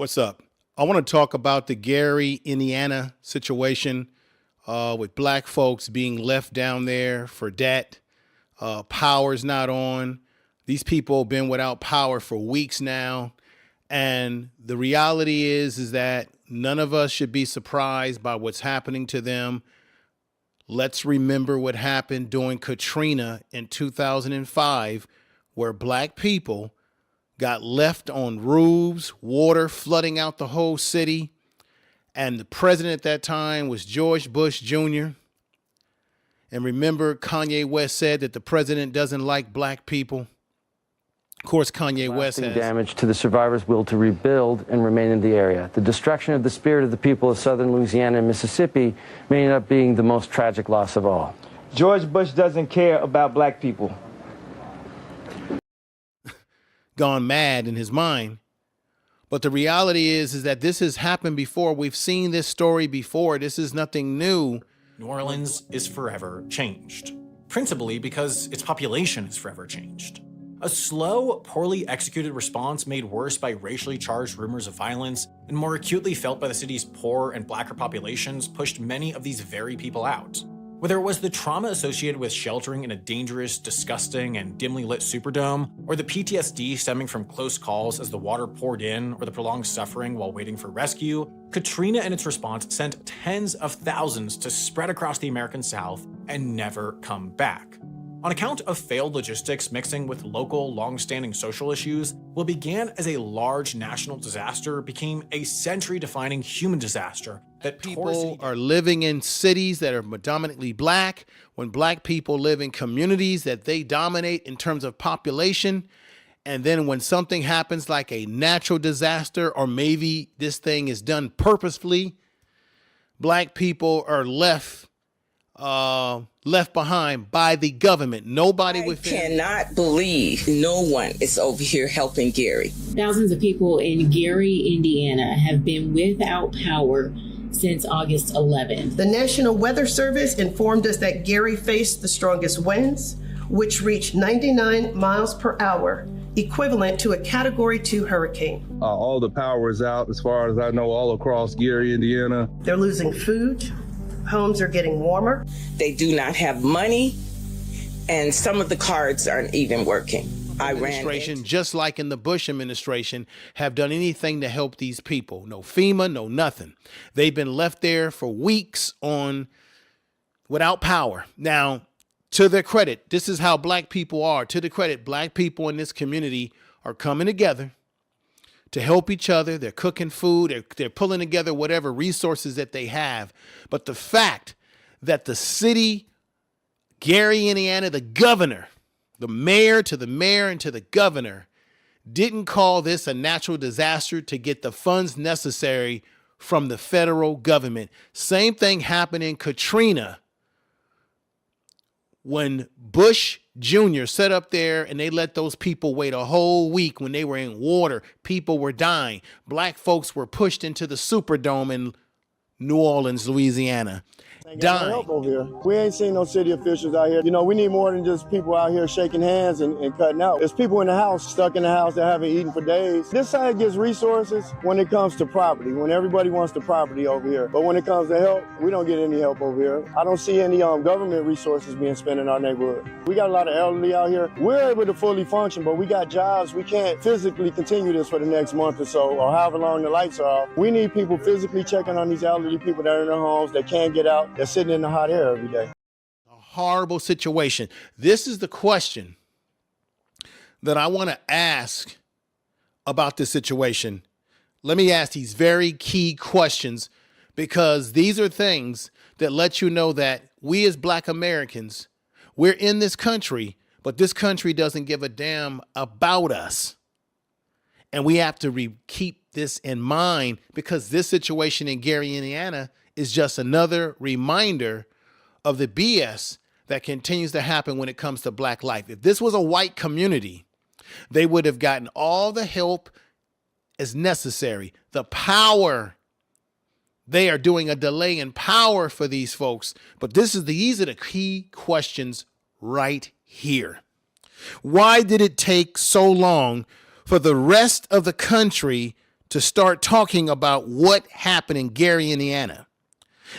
What's up? I want to talk about the Gary, Indiana situation with black folks being left down there for debt. Power's not on. These people have been without power for weeks now. And the reality is that none of us should be surprised by what's happening to them. Let's remember what happened during Katrina in 2005, where black people got left on roofs, water flooding out the whole city. And the president at that time was George Bush Jr. And remember, Kanye West said that the president doesn't like black people. Of course, Kanye West has damage to the survivors' will to rebuild and remain in the area. The destruction of the spirit of the people of southern Louisiana and Mississippi may end up being the most tragic loss of all. George Bush doesn't care about black people. Gone mad in his mind. But the reality is that this has happened before. We've seen this story before. This is nothing new. New Orleans is forever changed, principally because its population is forever changed. A slow, poorly executed response made worse by racially charged rumors of violence and more acutely felt by the city's poor and blacker populations pushed many of these very people out. Whether it was the trauma associated with sheltering in a dangerous, disgusting, and dimly lit Superdome, or the PTSD stemming from close calls as the water poured in, or the prolonged suffering while waiting for rescue, Katrina and its response sent tens of thousands to spread across the American South and never come back. On account of failed logistics mixing with local, long-standing social issues, what began as a large national disaster became a century-defining human disaster that people are living in cities that are predominantly black, when black people live in communities that they dominate in terms of population. And then when something happens like a natural disaster, or maybe this thing is done purposefully, black people are left behind by the government. Nobody within. I cannot believe no one is over here helping Gary. Thousands of people in Gary, Indiana have been without power since August 11th. The National Weather Service informed us that Gary faced the strongest winds, which reached 99 miles per hour, equivalent to a Category 2 hurricane. All the power is out, as far as I know, all across Gary, Indiana. They're losing food. Homes are getting warmer. They do not have money, and some of the cards aren't even working. Administration, just like in the Bush administration, have done anything to help these people. No FEMA, no nothing. They've been left there for weeks without power. Now, to their credit, this is how black people are. To the credit, black people in this community are coming together to help each other. They're cooking food. They're pulling together whatever resources that they have. But the fact that the city, Gary, Indiana, the governor, the mayor and to the governor didn't call this a natural disaster to get the funds necessary from the federal government. Same thing happened in Katrina when Bush Jr. sat up there and they let those people wait a whole week when they were in water. People were dying. Black folks were pushed into the Superdome in New Orleans, Louisiana. Dying. No help over here. We ain't seen no city officials out here. You know, we need more than just people out here shaking hands and cutting out. There's people in the house, stuck in the house that haven't eaten for days. This side gets resources when it comes to property, when everybody wants the property over here. But when it comes to help, we don't get any help over here. I don't see any government resources being spent in our neighborhood. We got a lot of elderly out here. We're able to fully function, but we got jobs. We can't physically continue this for the next month or so, or however long the lights are off. We need people physically checking on these elderly people that are in their homes, that can't get out, they're sitting in the hot air every day. A horrible situation. This is the question that I want to ask about this situation. Let me ask these very key questions, because these are things that let you know that we as Black Americans, we're in this country, but this country doesn't give a damn about us. And we have to keep this in mind, because this situation in Gary, Indiana is just another reminder of the BS that continues to happen when it comes to black life. If this was a white community, they would have gotten all the help as necessary. The power, they are doing a delay in power for these folks. But these are the key questions right here. Why did it take so long for the rest of the country to start talking about what happened in Gary, Indiana.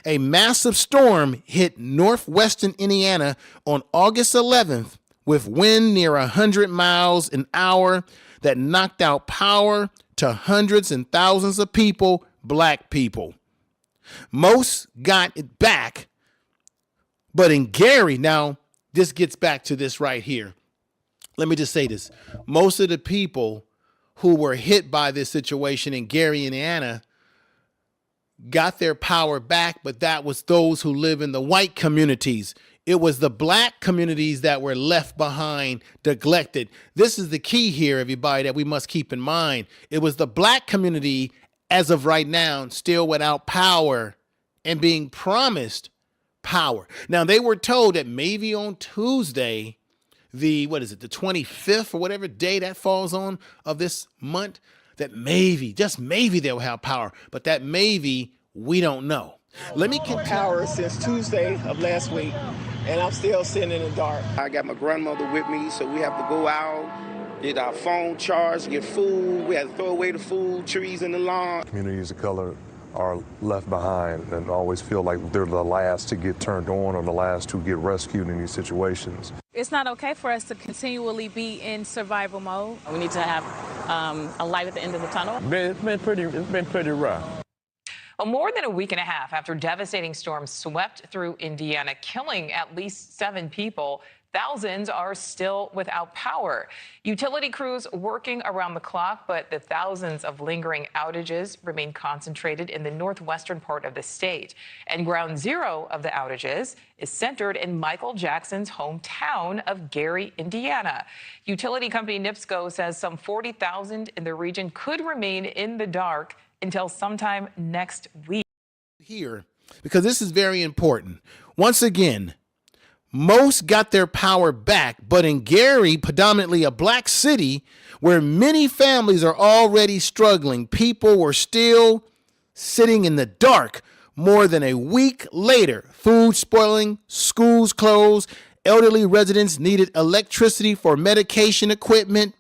A massive storm hit northwestern Indiana on August 11th with wind near 100 miles an hour that knocked out power to hundreds and thousands of people, black people. Most got it back, but in Gary, now this gets back to this right here. Let me just say this. Most of the people who were hit by this situation in Gary, Indiana, got their power back, but that was those who live in the white communities. It was the black communities that were left behind, neglected. This is the key here, everybody, that we must keep in mind. It was the black community, as of right now, still without power and being promised power. Now, they were told that maybe on Tuesday, the 25th or whatever day that falls on of this month, that maybe, just maybe they'll have power. But that maybe, we don't know. Let me continue. Power since Tuesday of last week, and I'm still sitting in the dark. I got my grandmother with me, so we have to go out, get our phone charged, get food. We have to throw away the food, trees in the lawn. Communities of color are left behind and always feel like they're the last to get turned on or the last to get rescued in these situations. It's not okay for us to continually be in survival mode. We need to have a light at the end of the tunnel. It's been pretty rough. Well, more than a week and a half after devastating storms swept through Indiana, killing at least 7 people, thousands are still without power. Utility crews working around the clock, but the thousands of lingering outages remain concentrated in the northwestern part of the state. And ground zero of the outages is centered in Michael Jackson's hometown of Gary, Indiana. Utility company NIPSCO says some 40,000 in the region could remain in the dark until sometime next week. Here, because this is very important. Once again, most got their power back, but in Gary, predominantly a black city where many families are already struggling, people were still sitting in the dark more than a week later. Food spoiling, schools closed, elderly residents needed electricity for medication equipment,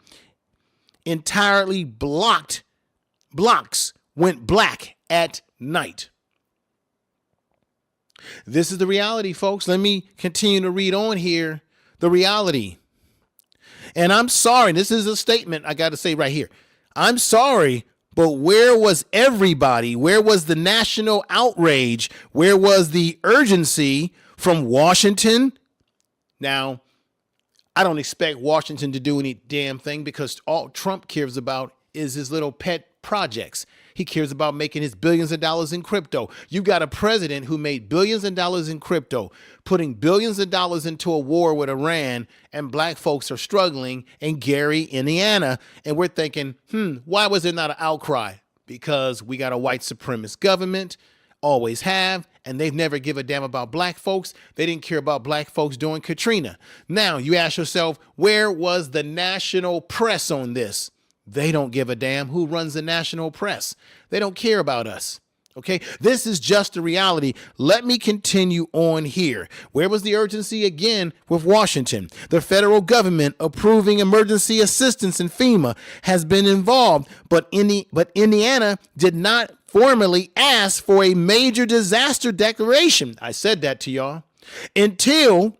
entirely blocks went black at night. This is the reality, folks. Let me continue to read on here. The reality. And I'm sorry, this is a statement I got to say right here. I'm sorry, but where was everybody? Where was the national outrage? Where was the urgency from Washington? Now, I don't expect Washington to do any damn thing because all Trump cares about is his little pet projects. He cares about making his billions of dollars in crypto. You got a president who made billions of dollars in crypto, putting billions of dollars into a war with Iran, and black folks are struggling in Gary, Indiana. And we're thinking, why was there not an outcry? Because we got a white supremacist government, always have, and they've never give a damn about black folks. They didn't care about black folks during Katrina. Now you ask yourself, where was the national press on this? They don't give a damn. Who runs the national press? They don't care about us. Okay, this is just the reality. Let me continue on here. Where was the urgency again with Washington? The federal government approving emergency assistance in FEMA has been involved, but Indiana did not formally ask for a major disaster declaration. I said that to y'all. Until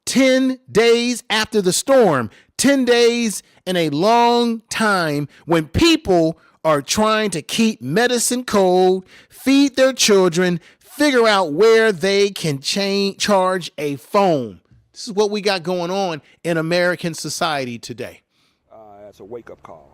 10 days after the storm, 10 days in a long time when people are trying to keep medicine cold, feed their children, figure out where they can charge a phone. This is what we got going on in American society today. It's a wake-up call,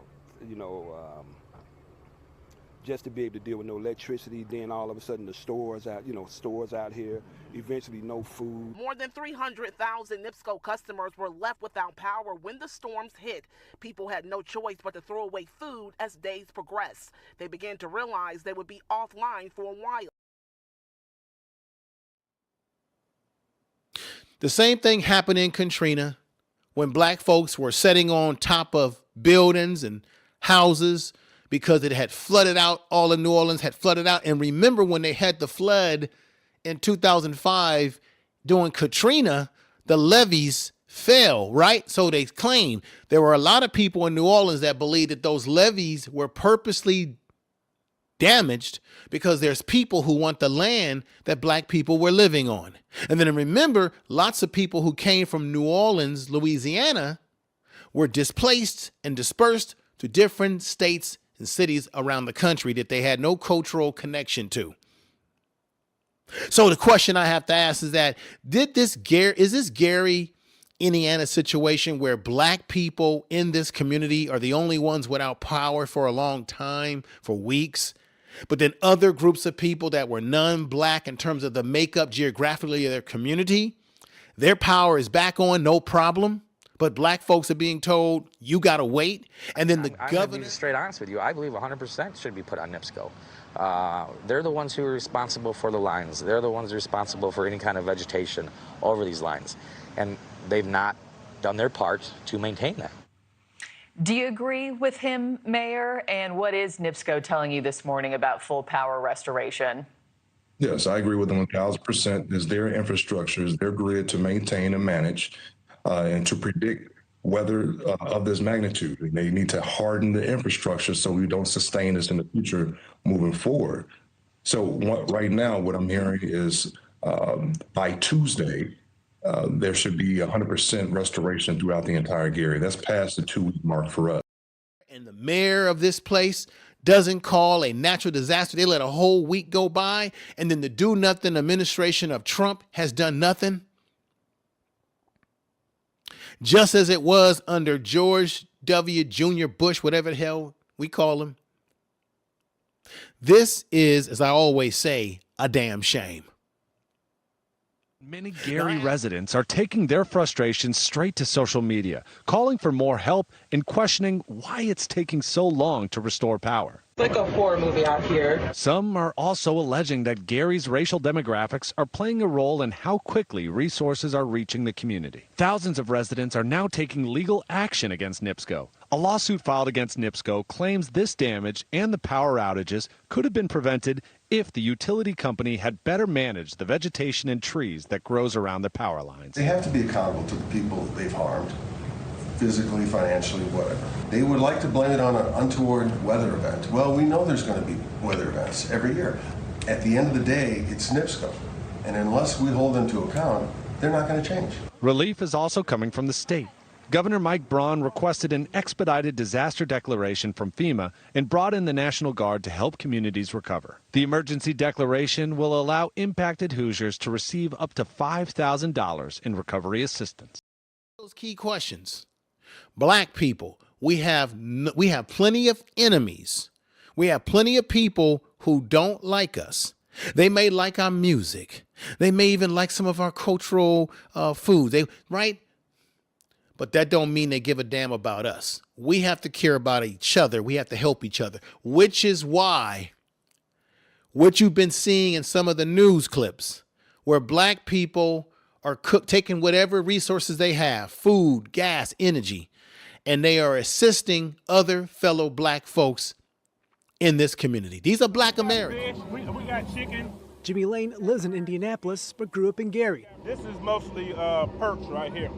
just to be able to deal with no electricity, then all of a sudden the stores out here, eventually no food. More than 300,000 NIPSCO customers were left without power when the storms hit. People had no choice but to throw away food as days progressed. They began to realize they would be offline for a while. The same thing happened in Katrina when black folks were sitting on top of buildings and houses because it had flooded out. All of New Orleans had flooded out. And remember when they had the flood in 2005 during Katrina, the levees fell, right? So they claim there were a lot of people in New Orleans that believed that those levees were purposely damaged because there's people who want the land that black people were living on. And then remember, lots of people who came from New Orleans, Louisiana, were displaced and dispersed to different states and cities around the country that they had no cultural connection to. So the question I have to ask is that, is this Gary, Indiana situation where black people in this community are the only ones without power for a long time, for weeks, but then other groups of people that were non-black in terms of the makeup geographically of their community, their power is back on, no problem, but black folks are being told, you got to wait. And then the governor... I'm going to be straight honest with you. I believe 100% should be put on NIPSCO. They're the ones who are responsible for the lines. They're the ones responsible for any kind of vegetation over these lines. And they've not done their part to maintain that. Do you agree with him, Mayor? And what is NIPSCO telling you this morning about full power restoration? Yes, I agree with them 1,000%. It's their infrastructure, it's their grid to maintain and manage and to predict weather of this magnitude. They need to harden the infrastructure so we don't sustain this in the future moving forward. So right now, what I'm hearing is by Tuesday, there should be 100% restoration throughout the entire Gary. That's past the 2-week mark for us. And the mayor of this place doesn't call a natural disaster. They let a whole week go by, and then the do-nothing administration of Trump has done nothing. Just as it was under George W. Jr. Bush, whatever the hell we call him. This is, as I always say, a damn shame. Many Gary residents are taking their frustrations straight to social media, calling for more help and questioning why it's taking so long to restore power. It's like a horror movie out here. Some are also alleging that Gary's racial demographics are playing a role in how quickly resources are reaching the community. Thousands of residents are now taking legal action against NIPSCO. A lawsuit filed against NIPSCO claims this damage and the power outages could have been prevented if the utility company had better managed the vegetation and trees that grows around the power lines. They have to be accountable to the people they've harmed, physically, financially, whatever. They would like to blame it on an untoward weather event. Well, we know there's going to be weather events every year. At the end of the day, it's NIPSCO. And unless we hold them to account, they're not going to change. Relief is also coming from the state. Governor Mike Braun requested an expedited disaster declaration from FEMA and brought in the National Guard to help communities recover. The emergency declaration will allow impacted Hoosiers to receive up to $5,000 in recovery assistance. Those key questions. Black people, we have plenty of enemies. We have plenty of people who don't like us. They may like our music. They may even like some of our cultural foods. Right? But that don't mean they give a damn about us. We have to care about each other. We have to help each other, which is why what you've been seeing in some of the news clips where black people are taking whatever resources they have, food, gas, energy, and they are assisting other fellow black folks in this community. These are black Americans. We got chicken. Jimmy Lane lives in Indianapolis, but grew up in Gary. This is mostly perks right here.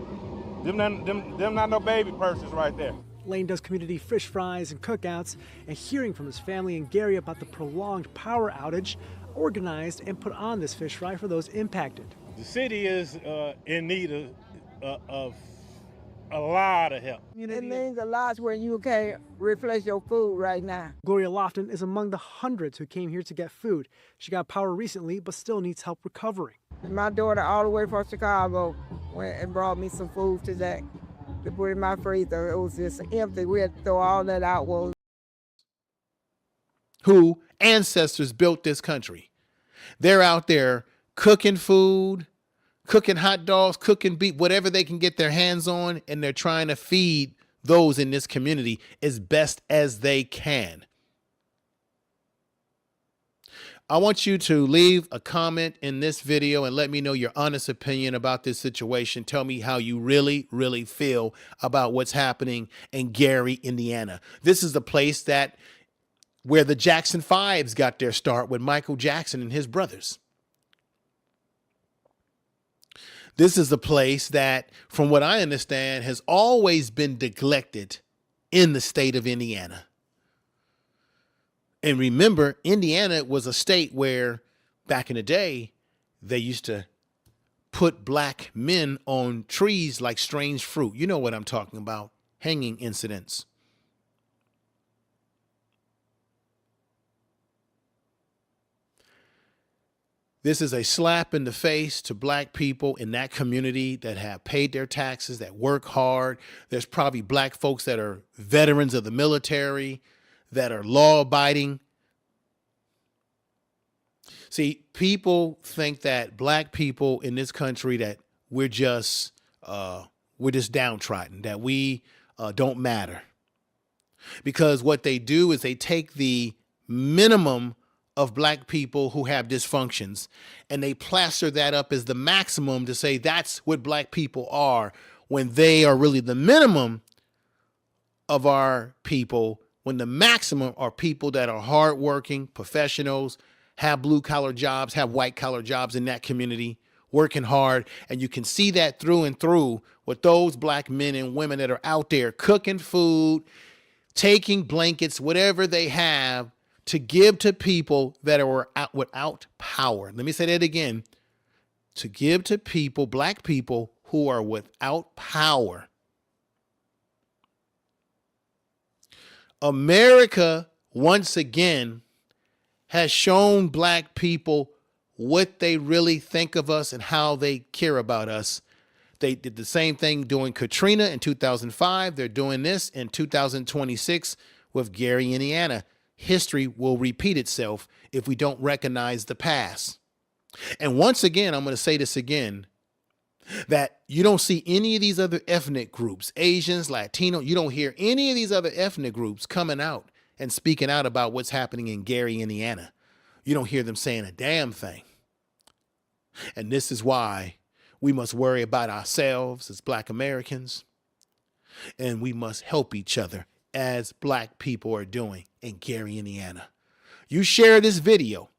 Them not no baby purses right there. Lane does community fish fries and cookouts, and hearing from his family in Gary about the prolonged power outage, organized and put on this fish fry for those impacted. The city is in need of a lot of help. It means a lot when you can't replace your food right now. Gloria Lofton is among the hundreds who came here to get food. She got power recently, but still needs help recovering. My daughter all the way from Chicago went and brought me some food today to put in my freezer. It was just empty. We had to throw all that out. Who ancestors built this country. They're out there cooking food, cooking hot dogs, cooking beef, whatever they can get their hands on, and they're trying to feed those in this community as best as they can. I want you to leave a comment in this video and let me know your honest opinion about this situation. Tell me how you really, really feel about what's happening in Gary, Indiana. This is the place where the Jackson Fives got their start with Michael Jackson and his brothers. This is the place that, from what I understand, has always been neglected in the state of Indiana. And remember, Indiana was a state where back in the day, they used to put black men on trees like strange fruit. You know what I'm talking about. Hanging incidents. This is a slap in the face to black people in that community that have paid their taxes, that work hard. There's probably black folks that are veterans of the military, that are law-abiding. See, people think that black people in this country, that we're just downtrodden, that we don't matter. Because what they do is they take the minimum of black people who have dysfunctions and they plaster that up as the maximum to say that's what black people are, when they are really the minimum of our people, when the maximum are people that are hardworking professionals, have blue collar jobs, have white collar jobs in that community, working hard. And you can see that through and through with those black men and women that are out there cooking food, taking blankets, whatever they have, to give to people that are without power. Let me say that again. To give to people, black people who are without power. America, once again, has shown black people what they really think of us and how they care about us. They did the same thing during Katrina in 2005. They're doing this in 2026 with Gary, Indiana. History will repeat itself if we don't recognize the past. And once again, I'm going to say this again, that you don't see any of these other ethnic groups, Asians, Latino, you don't hear any of these other ethnic groups coming out and speaking out about what's happening in Gary, Indiana. You don't hear them saying a damn thing. And this is why we must worry about ourselves as black Americans, and we must help each other as black people are doing in Gary, Indiana. You share this video.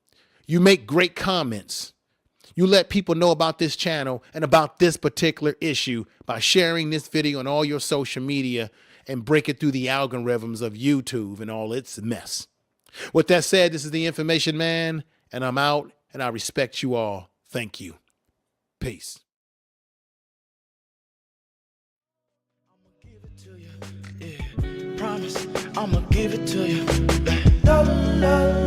You make great comments. You let people know about this channel and about this particular issue by sharing this video on all your social media and break it through the algorithms of YouTube and all its mess. With that said, this is the Information Man, and I'm out, and I respect you all. Thank you. Peace. Promise, I'ma give it to you. No, no.